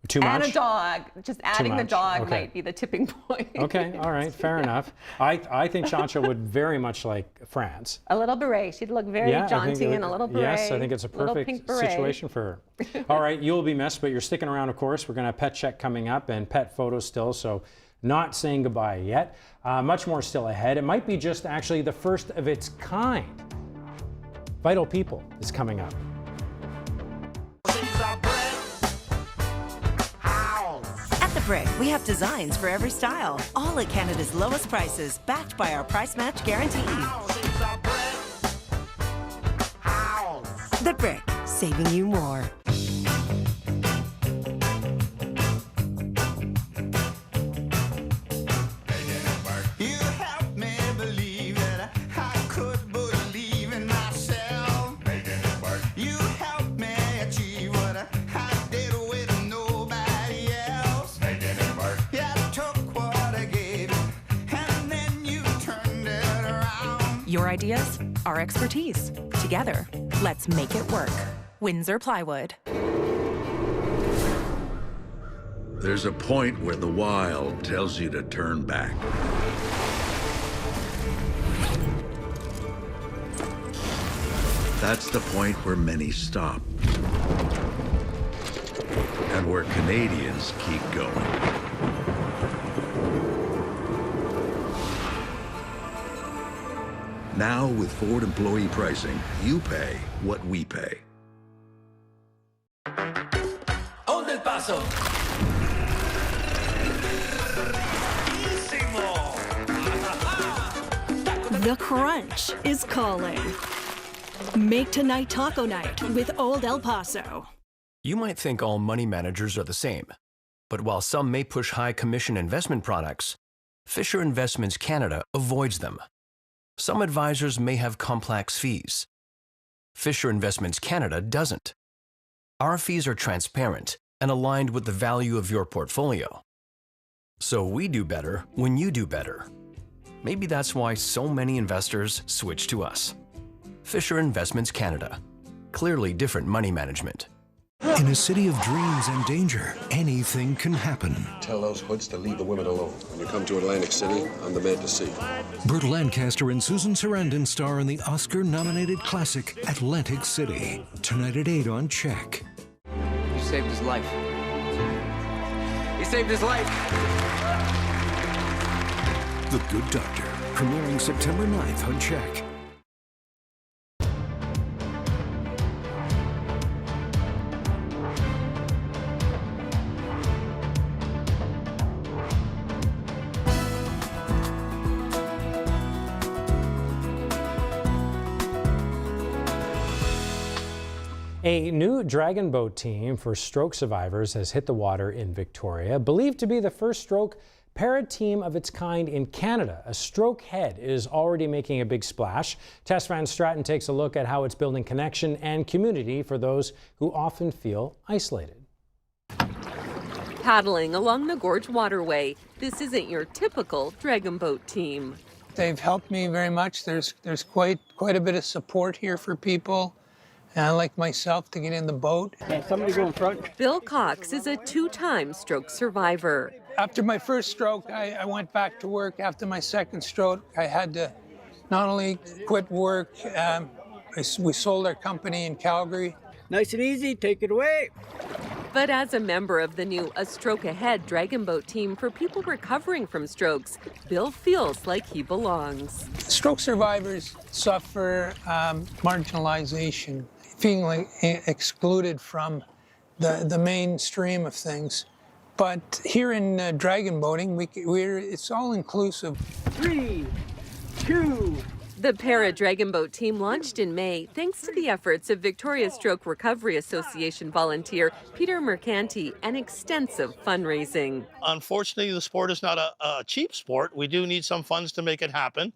Too and much? a dog. Just adding the much. dog Okay. might be the tipping point. Okay, all right, fair enough. I think Cha-Cha would very much like France. A little beret. She'd look very I think jaunty it in a little beret. Yes, I think it's a little perfect pink beret. situation for her. All right, you'll be missed, but you're sticking around, of course. We're going to have Pet Check coming up and pet photos still, so not saying goodbye yet. Much more still ahead. It might be just actually the first of its kind. Vital People is coming up. At The Brick, we have designs for every style, all at Canada's lowest prices, backed by our price match guarantee. The Brick, saving you more. Your ideas, our expertise. Together, let's make it work. Windsor Plywood. There's a point where the wild tells you to turn back. That's the point where many stop. And where Canadians keep going. Now, with Ford employee pricing, you pay what we pay. On El Paso. The crunch is calling. Make tonight taco night with Old El Paso. You might think all money managers are the same, but while some may push high commission investment products, Fisher Investments Canada avoids them. Some advisors may have complex fees. Fisher Investments Canada doesn't. Our fees are transparent and aligned with the value of your portfolio. So we do better when you do better. Maybe that's why so many investors switch to us. Fisher Investments Canada. Clearly different money management. In a city of dreams and danger, anything can happen. Tell those hoods to leave the women alone. When you come to Atlantic City, I'm the man to see. Burt Lancaster and Susan Sarandon star in the Oscar-nominated classic Atlantic City. Tonight at 8 on CHEK. You saved his life. He saved his life. The Good Doctor, premiering September 9th on CHEK. A new dragon boat team for stroke survivors has hit the water in Victoria, believed to be the first stroke para team of its kind in Canada. A stroke head is already making a big splash. Tess Van Straten takes a look at how it's building connection and community for those who often feel isolated. Paddling along the Gorge Waterway, this isn't your typical dragon boat team. They've helped me very much. There's quite a bit of support here for people. Like myself, to get in the boat. Somebody go in front. Bill Cox is a two-time stroke survivor. After my first stroke, I went back to work. After my second stroke, I had to not only quit work, we sold our company in Calgary. Nice and easy, take it away. But as a member of the new A Stroke Ahead dragon boat team for people recovering from strokes, Bill feels like he belongs. Stroke survivors suffer marginalization, feeling like excluded from the mainstream of things. But here in dragon boating, it's all inclusive. 3, 2. The para dragon boat team launched in May thanks to the efforts of Victoria Stroke Recovery Association volunteer Peter Mercanti and extensive fundraising. Unfortunately, the sport is not a cheap sport. We do need some funds to make it happen.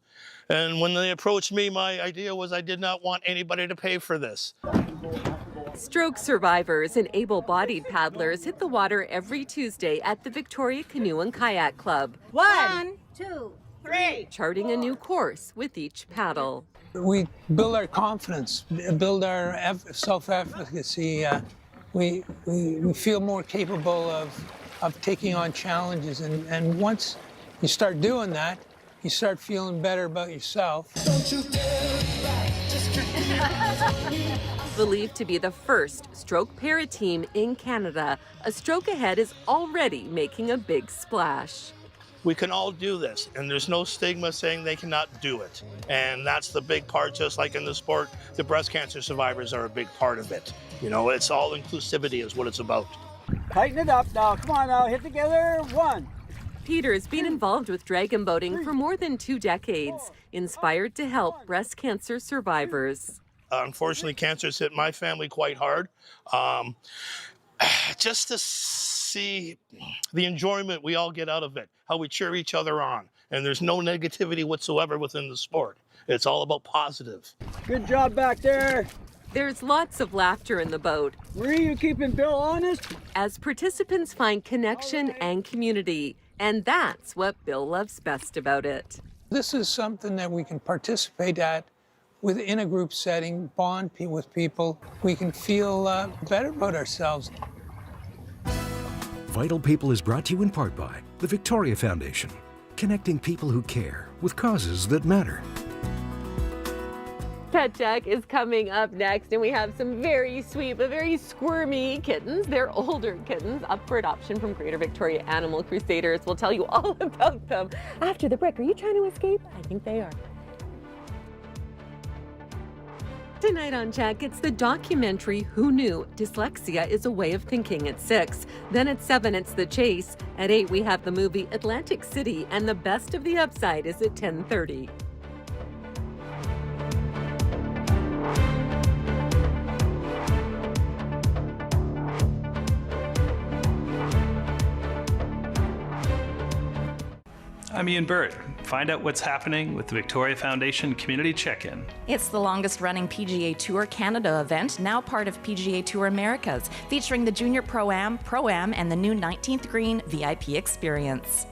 And when they approached me, my idea was I did not want anybody to pay for this. Stroke survivors and able-bodied paddlers hit the water every Tuesday at the Victoria Canoe and Kayak Club. 1, 2, 3. Charting a new course with each paddle. We build our confidence, build our self-efficacy. We feel more capable of taking on challenges. And once you start doing that, you start feeling better about yourself. Believed to be the first stroke para team in Canada, A Stroke Ahead is already making a big splash. We can all do this, and there's no stigma saying they cannot do it. And that's the big part, just like in the sport, the breast cancer survivors are a big part of it. You know, it's all inclusivity is what it's about. Tighten it up now, come on now, hit together, 1. Peter's been involved with dragon boating for more than 2 decades, inspired to help breast cancer survivors. Unfortunately, cancer's hit my family quite hard. Just to see the enjoyment we all get out of it, how we cheer each other on. And there's no negativity whatsoever within the sport. It's all about positive. Good job back there. There's lots of laughter in the boat. Marie, you keeping Bill honest? As participants find connection and community. And that's what Bill loves best about it. This is something that we can participate at within a group setting, bond with people. We can feel better about ourselves. Vital People is brought to you in part by the Victoria Foundation, connecting people who care with causes that matter. Pet Check is coming up next, and we have some very sweet but very squirmy kittens. They're older kittens up for adoption from Greater Victoria Animal Crusaders. We'll tell you all about them after the break. Are you trying to escape? I think they are. Tonight on CHEK, it's the documentary Who Knew Dyslexia is a Way of Thinking at 6. Then at 7, it's The Chase. At 8, we have the movie Atlantic City, and the best of the upside is at 10:30. I'm Ian Burt. Find out what's happening with the Victoria Foundation Community Check-In. It's the longest-running PGA Tour Canada event, now part of PGA Tour Americas, featuring the Junior Pro-Am, and the new 19th Green VIP experience.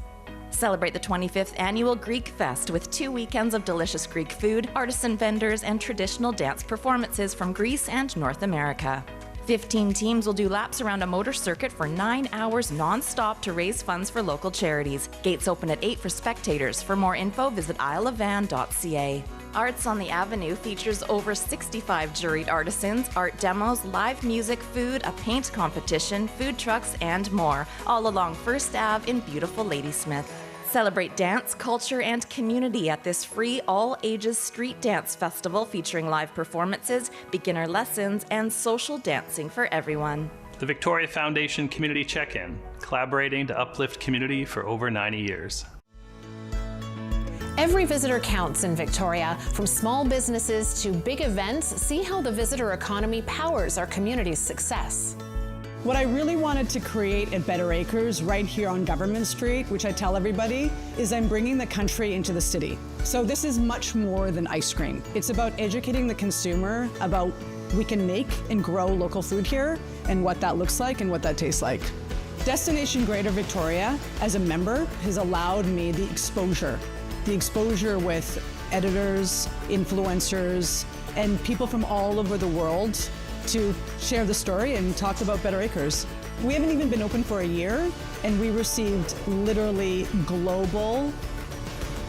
Celebrate the 25th annual Greek Fest with 2 weekends of delicious Greek food, artisan vendors, and traditional dance performances from Greece and North America. 15 teams will do laps around a motor circuit for 9 hours non-stop to raise funds for local charities. Gates open at 8 for spectators. For more info, visit isleofvan.ca. Arts on the Avenue features over 65 juried artisans, art demos, live music, food, a paint competition, food trucks, and more, all along First Ave in beautiful Ladysmith. Celebrate dance, culture, and community at this free all-ages street dance festival featuring live performances, beginner lessons, and social dancing for everyone. The Victoria Foundation Community Check-In, collaborating to uplift community for over 90 years. Every visitor counts in Victoria. From small businesses to big events, see how the visitor economy powers our community's success. What I really wanted to create at Better Acres right here on Government Street, which I tell everybody, is I'm bringing the country into the city. So this is much more than ice cream. It's about educating the consumer about we can make and grow local food here and what that looks like and what that tastes like. Destination Greater Victoria, as a member, has allowed me the exposure with editors, influencers, and people from all over the world to share the story and talk about Better Acres. We haven't even been open for a year, and we received literally global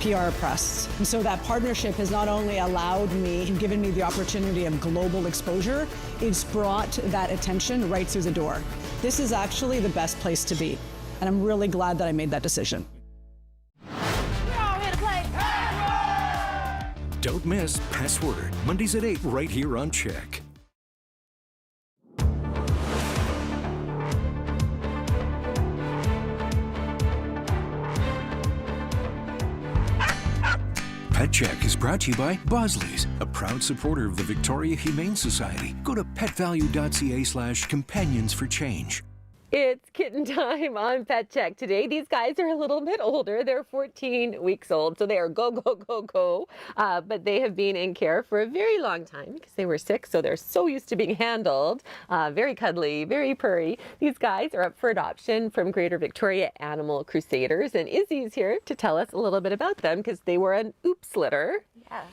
PR press. And so that partnership has not only allowed me and given me the opportunity of global exposure, it's brought that attention right through the door. This is actually the best place to be, and I'm really glad that I made that decision. Don't miss Password, Mondays at 8 right here on CHEK. Pet Check is brought to you by Bosley's, a proud supporter of the Victoria Humane Society. Go to petvalue.ca/companions for change. It's kitten time on Pet Check today. These guys are a little bit older. They're 14 weeks old, so they are go. But they have been in care for a very long time because they were sick, so they're so used to being handled. Very cuddly, very purry. These guys are up for adoption from Greater Victoria Animal Crusaders, and Izzy's here to tell us a little bit about them because they were an oops litter. Yes.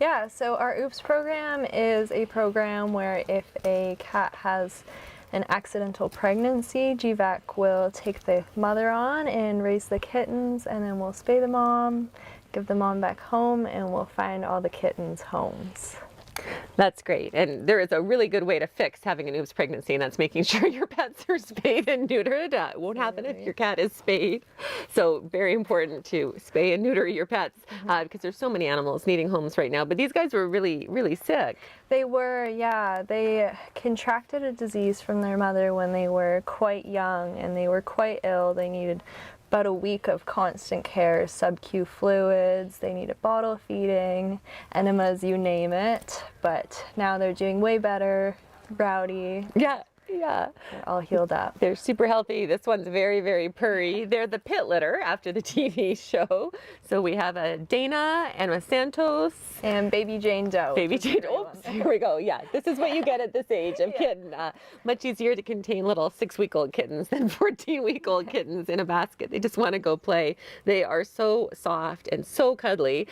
Yeah, so our OOPS program is a program where if a cat has an accidental pregnancy, GVAC will take the mother on and raise the kittens, and then we'll spay the mom, give the mom back home, and we'll find all the kittens homes. That's great. And there is a really good way to fix having an oops pregnancy, and that's making sure your pets are spayed and neutered. It won't happen if your cat is spayed. So very important to spay and neuter your pets because there's so many animals needing homes right now. But these guys were really, really sick. They were, yeah. They contracted a disease from their mother when they were quite young, and they were quite ill. They needed about a week of constant care, sub-Q fluids, they needed bottle feeding, enemas, you name it. But now they're doing way better, rowdy. Yeah. They're all healed up. They're super healthy. This one's very, very purry. They're the pit litter after the TV show. So we have a Dana and a Santos. And baby Jane Doe. Baby Jane Doe. Oops, here we go. Yeah, this is what you get at this age of kitten. Much easier to contain little 6-week-old kittens than 14-week-old kittens in a basket. They just want to go play. They are so soft and so cuddly.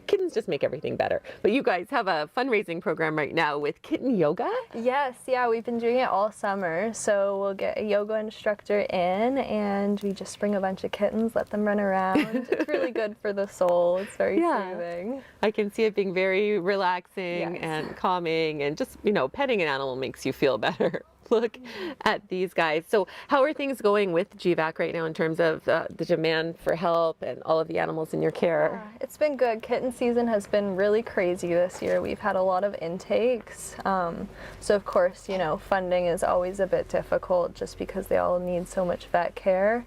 Kittens just make everything better. But you guys have a fundraising program right now with kitten yoga? Yes, yeah, we've been doing it all summer. So we'll get a yoga instructor in, and we just bring a bunch of kittens, let them run around. It's really good for the soul. It's very soothing. I can see it being very relaxing and calming, and just, you know, petting an animal makes you feel better. Look at these guys. So how are things going with GVAC right now in terms of the demand for help and all of the animals in your care? It's been good. Kitten season has been really crazy this year. We've had a lot of intakes. So of course, you know, funding is always a bit difficult just because they all need so much vet care.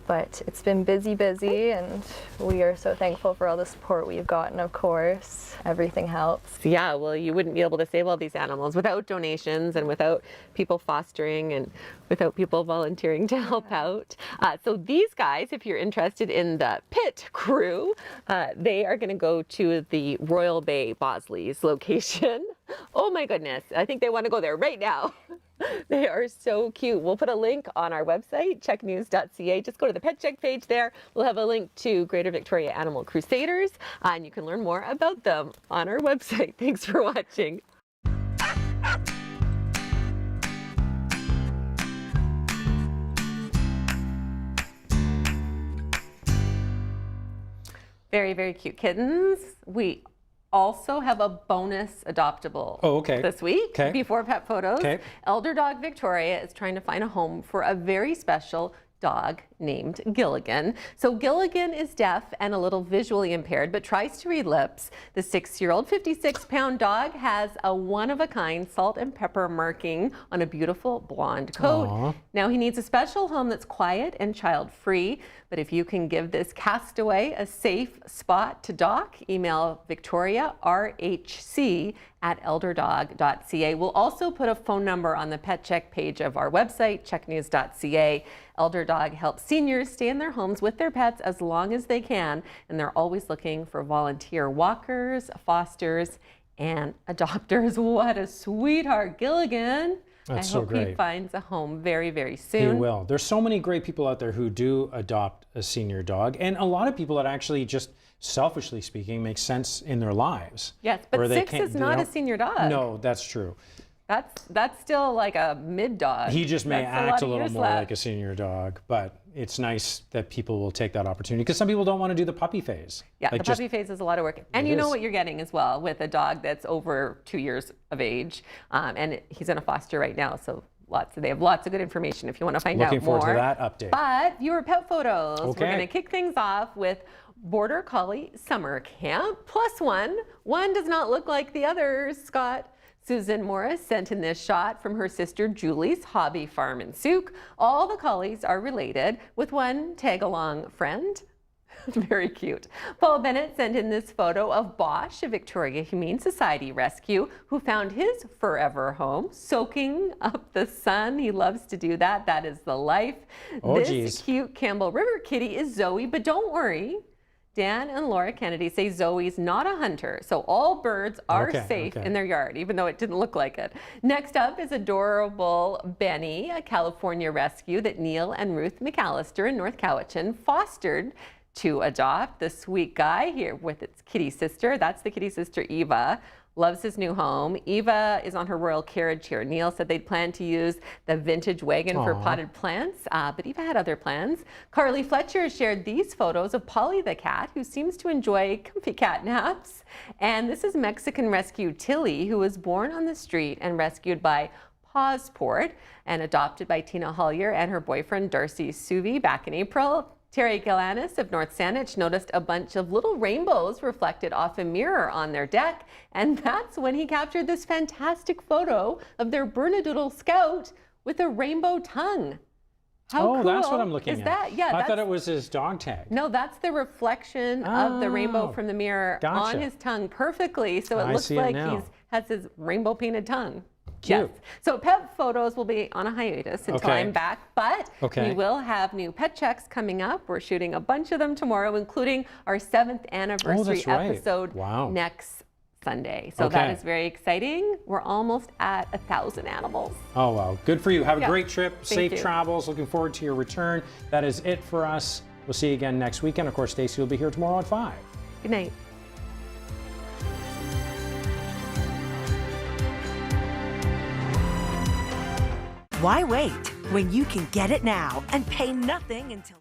But it's been busy, and we are so thankful for all the support we've gotten, of course. Everything helps. Yeah, well, you wouldn't be able to save all these animals without donations and without people fostering and without people volunteering to help out. So these guys, if you're interested in the pit crew, they are going to go to the Royal Bay Bosley's location. Oh my goodness, I think they want to go there right now. They are so cute. We'll put a link on our website, checknews.ca. Just go to the Pet Check page there. We'll have a link to Greater Victoria Animal Crusaders, and you can learn more about them on our website. Thanks for watching. Very, very cute kittens. We also have a bonus adoptable this week before pet photos. Elder dog Victoria is trying to find a home for a very special dog named Gilligan. So Gilligan is deaf and a little visually impaired, but tries to read lips. The 6-year-old 56-pound dog has a one-of-a-kind salt and pepper marking on a beautiful blonde coat. Aww. Now he needs a special home that's quiet and child-free, but if you can give this castaway a safe spot to dock, email Victoria rhc@elderdog.ca. We'll also put a phone number on the Pet Check page of our website, checknews.ca. Elder Dog helps seniors stay in their homes with their pets as long as they can, and they're always looking for volunteer walkers, fosters, and adopters. What a sweetheart, Gilligan. That's I so hope great. he finds a home very, very soon. He will. There's so many great people out there who do adopt a senior dog, and a lot of people that actually just, selfishly speaking, make sense in their lives. Yes, but 6 is not a senior dog. No, that's true. That's still like a mid dog. He just may That's act a lot of little years more left. like a senior dog, but it's nice that people will take that opportunity because some people don't want to do the puppy phase. Yeah, Like the puppy phase is a lot of work. And It you know is. what you're getting as well with a dog that's over 2 years of age. And he's in a foster right now, so they have lots of good information if you want to find out more. Looking forward to that update. But viewer pet photos. Okay. We're going to kick things off with Border Collie Summer Camp +1. One does not look like the others, Scott. Susan Morris sent in this shot from her sister Julie's hobby farm in Souk. All the collies are related, with one tag-along friend. Very cute. Paul Bennett sent in this photo of Bosch, a Victoria Humane Society rescue, who found his forever home soaking up the sun. He loves to do that. That is the life. Oh, this geez. cute Campbell River kitty is Zoe, but don't worry. Dan and Laura Kennedy say Zoe's not a hunter, so all birds are safe in their yard, even though it didn't look like it. Next up is adorable Benny, a California rescue that Neil and Ruth McAllister in North Cowichan fostered to adopt. The sweet guy here with its kitty sister, that's the kitty sister Eva. Loves his new home. Eva is on her royal carriage here. Neil said they'd planned to use the vintage wagon for potted plants, but Eva had other plans. Carly Fletcher shared these photos of Polly the cat, who seems to enjoy comfy cat naps. And this is Mexican rescue Tilly, who was born on the street and rescued by Pawsport and adopted by Tina Hollier and her boyfriend Darcy Suvi back in April. Terry Galanis of North Saanich noticed a bunch of little rainbows reflected off a mirror on their deck, and that's when he captured this fantastic photo of their Bernedoodle Scout with a rainbow tongue. How cool that's what I'm looking is at. that? Yeah, I thought it was his dog tag. No, that's the reflection of the rainbow from the mirror Gotcha. on his tongue perfectly, so it I looks see it like now. he has his rainbow painted tongue. Cute. Yes. So pet photos will be on a hiatus until I'm back, but we will have new pet checks coming up. We're shooting a bunch of them tomorrow, including our 7th anniversary episode next Sunday. So that is very exciting. We're almost at 1,000 animals. Oh, wow. Good for you. Have a Yeah. great trip. Thank Safe you. travels. Looking forward to your return. That is it for us. We'll see you again next weekend. Of course, Stacey will be here tomorrow at 5. Good night. Why wait when you can get it now and pay nothing until